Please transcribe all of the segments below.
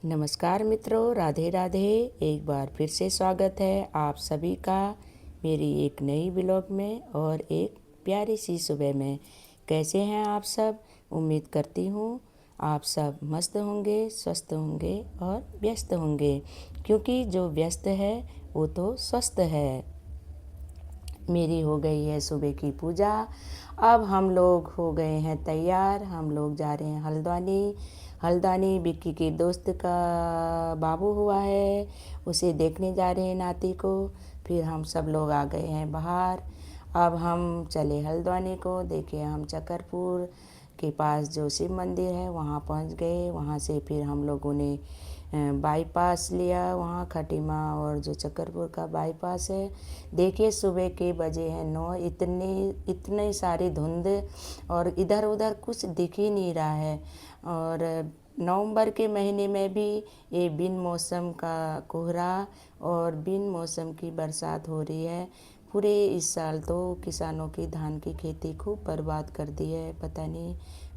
नमस्कार मित्रों, राधे राधे। एक बार फिर से स्वागत है आप सभी का मेरी एक नई ब्लॉग में और एक प्यारी सी सुबह में। कैसे हैं आप सब? उम्मीद करती हूँ आप सब मस्त होंगे, स्वस्थ होंगे और व्यस्त होंगे, क्योंकि जो व्यस्त है वो तो स्वस्थ है। मेरी हो गई है सुबह की पूजा। अब हम लोग हो गए हैं तैयार। हम लोग जा रहे हैं हल्द्वानी। हल्द्वानी विक्की के दोस्त का बाबू हुआ है, उसे देखने जा रहे हैं, नाती को। फिर हम सब लोग आ गए हैं बाहर। अब हम चले हल्द्वानी को। देखिए, हम चकरपुर के पास जो शिव मंदिर है वहाँ पहुँच गए। वहाँ से फिर हम लोगों ने बाईपास लिया, वहाँ खटीमा और जो चकरपुर का बाईपास है। देखिए, सुबह के बजे हैं 9। इतनी सारी धुंध और इधर उधर कुछ दिख ही नहीं रहा है। और नवंबर के महीने में भी ये बिन मौसम का कोहरा और बिन मौसम की बरसात हो रही है। पूरे इस साल तो किसानों की धान की खेती खूब बर्बाद कर दी है। पता नहीं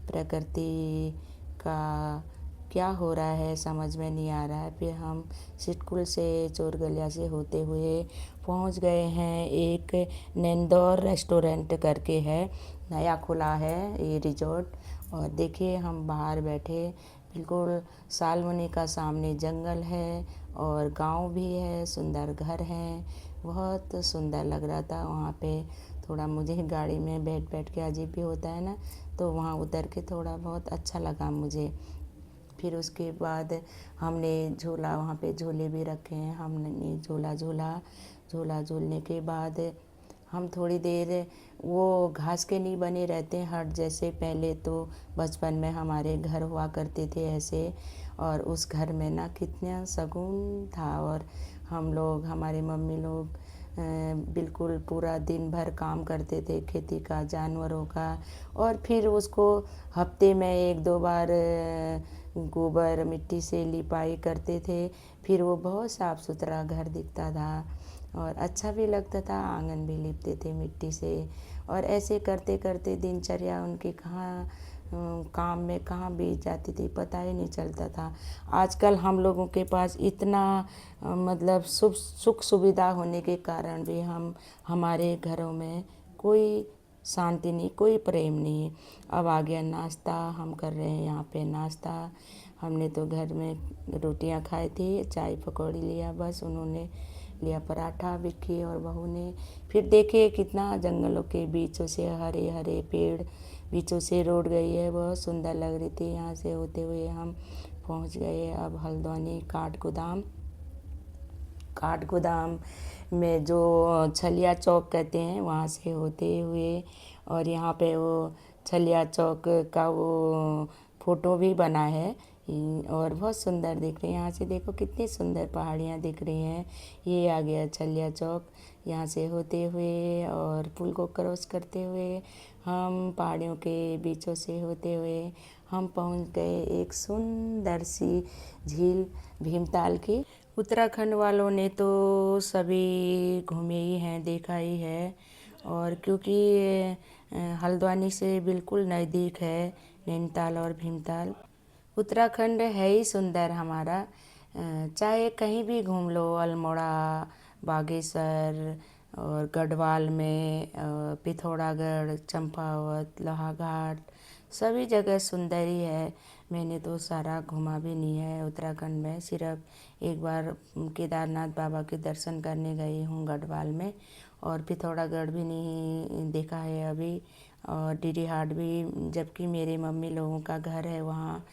प्रकृति का क्या हो रहा है, समझ में नहीं आ रहा है। फिर हम सिटकुल से चोरगलिया से होते हुए पहुंच गए हैं। एक नेंदौर रेस्टोरेंट करके है, नया खुला है ये रिजॉर्ट। और देखिए, हम बाहर बैठे, बिल्कुल सालमुनी का सामने जंगल है और गांव भी है, सुंदर घर हैं। बहुत सुंदर लग रहा था वहाँ पे। थोड़ा मुझे गाड़ी में बैठ बैठ के अजीब भी होता है ना, तो वहाँ उतर के थोड़ा बहुत अच्छा लगा मुझे। फिर उसके बाद हमने झूला, वहाँ पे झूले भी रखे हैं, हमने झूला झूलने के बाद हम थोड़ी देर, वो घास के नहीं बने रहते हट जैसे, पहले तो बचपन में हमारे घर हुआ करते थे ऐसे। और उस घर में ना कितना सुकून था। और हम लोग, हमारे मम्मी लोग बिल्कुल पूरा दिन भर काम करते थे खेती का, जानवरों का। और फिर उसको हफ्ते में एक दो बार गोबर मिट्टी से लिपाई करते थे। फिर वो बहुत साफ़ सुथरा घर दिखता था और अच्छा भी लगता था। आंगन भी लिपते थे मिट्टी से। और ऐसे करते करते दिनचर्या उनकी कहाँ काम में कहाँ बीत जाती थी, पता ही नहीं चलता था। आजकल हम लोगों के पास इतना मतलब सुख सुविधा होने के कारण भी हमारे घरों में कोई शांति नहीं, कोई प्रेम नहीं। अब आ गया नाश्ता, हम कर रहे हैं यहाँ पे नाश्ता। हमने तो घर में रोटियाँ खाई थी, चाय पकौड़ी लिया, बस उन्होंने लिया पराठा, विक्की और बहू ने। फिर देखिए कितना जंगलों के बीचों से हरे हरे पेड़ बीचों से रोड गई है, बहुत सुंदर लग रही थी। यहाँ से होते हुए हम पहुँच गए अब हल्द्वानी काठगोदाम में, जो छलिया चौक कहते हैं, वहाँ से होते हुए। और यहाँ पे वो छलिया चौक का वो फ़ोटो भी बना है और बहुत सुंदर दिख रही है। यहाँ से देखो कितनी सुंदर पहाड़ियाँ दिख रही हैं। ये आ गया छलिया चौक। यहाँ से होते हुए और पुल को क्रॉस करते हुए हम पहाड़ियों के बीचों से होते हुए हम पहुँच गए एक सुंदर सी झील भीमताल की। उत्तराखंड वालों ने तो सभी घूमे ही हैं, देखा ही है। और क्योंकि हल्द्वानी से बिल्कुल नज़दीक है नैनीताल और भीमताल। उत्तराखंड है ही सुंदर हमारा। चाहे कहीं भी घूम लो, अल्मोड़ा, बागेश्वर और गढ़वाल में, पिथौरागढ़, चंपावत, लोहाघाट, सभी जगह सुंदर ही है। मैंने तो सारा घूमा भी नहीं है उत्तराखंड में, सिर्फ एक बार केदारनाथ बाबा के दर्शन करने गई हूँ गढ़वाल में। और पिथौरागढ़ भी नहीं देखा है अभी, और डीडी हाट भी, जबकि मेरे मम्मी लोगों का घर है वहाँ,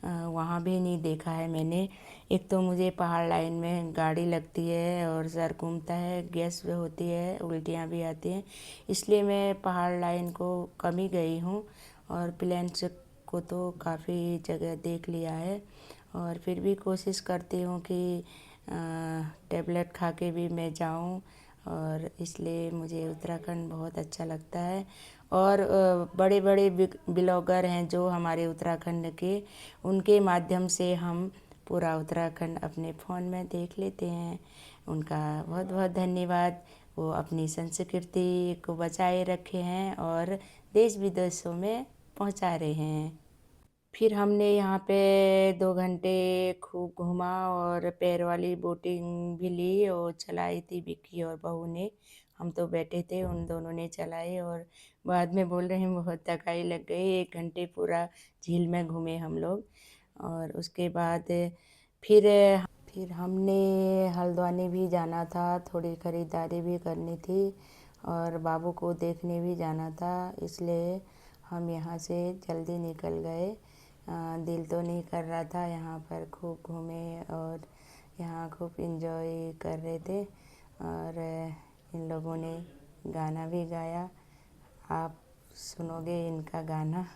वहाँ भी नहीं देखा है मैंने। एक तो मुझे पहाड़ लाइन में गाड़ी लगती है और सर घूमता है, गैस भी होती है, उल्टियाँ भी आती हैं, इसलिए मैं पहाड़ लाइन को कम ही गई हूँ। और प्लेन्स को तो काफ़ी जगह देख लिया है। और फिर भी कोशिश करती हूँ कि टेबलेट खा के भी मैं जाऊँ, और इसलिए मुझे उत्तराखंड बहुत अच्छा लगता है। और बड़े बड़े ब्लॉगर हैं जो हमारे उत्तराखंड के, उनके माध्यम से हम पूरा उत्तराखंड अपने फ़ोन में देख लेते हैं। उनका बहुत बहुत धन्यवाद। वो अपनी संस्कृति को बचाए रखे हैं और देश विदेशों में पहुंचा रहे हैं। फिर हमने यहाँ पे 2 घंटे खूब घूमा और पैर वाली बोटिंग भी ली और चलाई थी विक्की और बहू ने। हम तो बैठे थे, उन दोनों ने चलाई और बाद में बोल रहे हैं बहुत थकाई लग गई। 1 घंटे पूरा झील में घूमे हम लोग। और उसके बाद फिर फिर हमने हल्द्वानी भी जाना था, थोड़ी ख़रीदारी भी करनी थी और बाबू को देखने भी जाना था, इसलिए हम यहाँ से जल्दी निकल गए। दिल तो नहीं कर रहा था, यहाँ पर खूब घूमे और यहाँ खूब इंजॉय कर रहे थे। और इन लोगों ने गाना भी गाया, आप सुनोगे इनका गाना।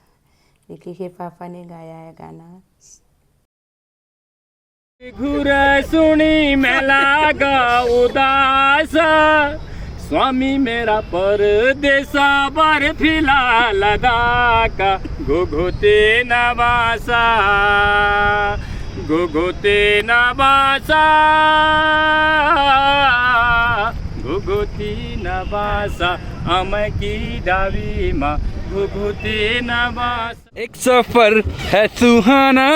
विकी के पापा ने गाया है गाना। घुर सुनी मैं लागा उदास, स्वामी मेरा परदेसा बार फिला लदाका, घुघुते नवासा घुघुते नवासा घुघुती नवासा, अम की डावी माँ घुघुती नवासा। एक सफर है सुहाना,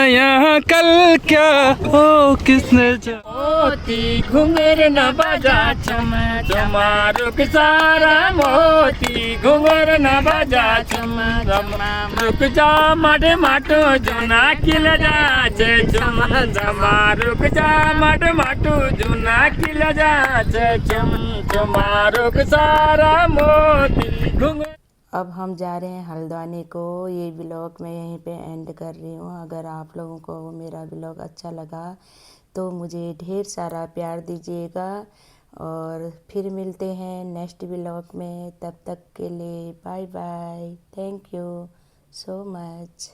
यहाँ कल क्या हो किसने मोती घुंघर न बजा चमा चमा, रुक सारा मोती घुंघर न बजा चमा चमा, रुक जा मड माटो जुना किल जा चमा चमा, रुक जा मड माटो जुना किल जा चमा, रुक सारा मोती घुंघर। अब हम जा रहे हैं हल्द्वानी को। ये ब्लॉग मैं यहीं पे एंड कर रही हूँ। अगर आप लोगों को मेरा ब्लॉग अच्छा लगा तो मुझे ढेर सारा प्यार दीजिएगा और फिर मिलते हैं नेक्स्ट ब्लॉग में। तब तक के लिए bye bye. Thank you so much.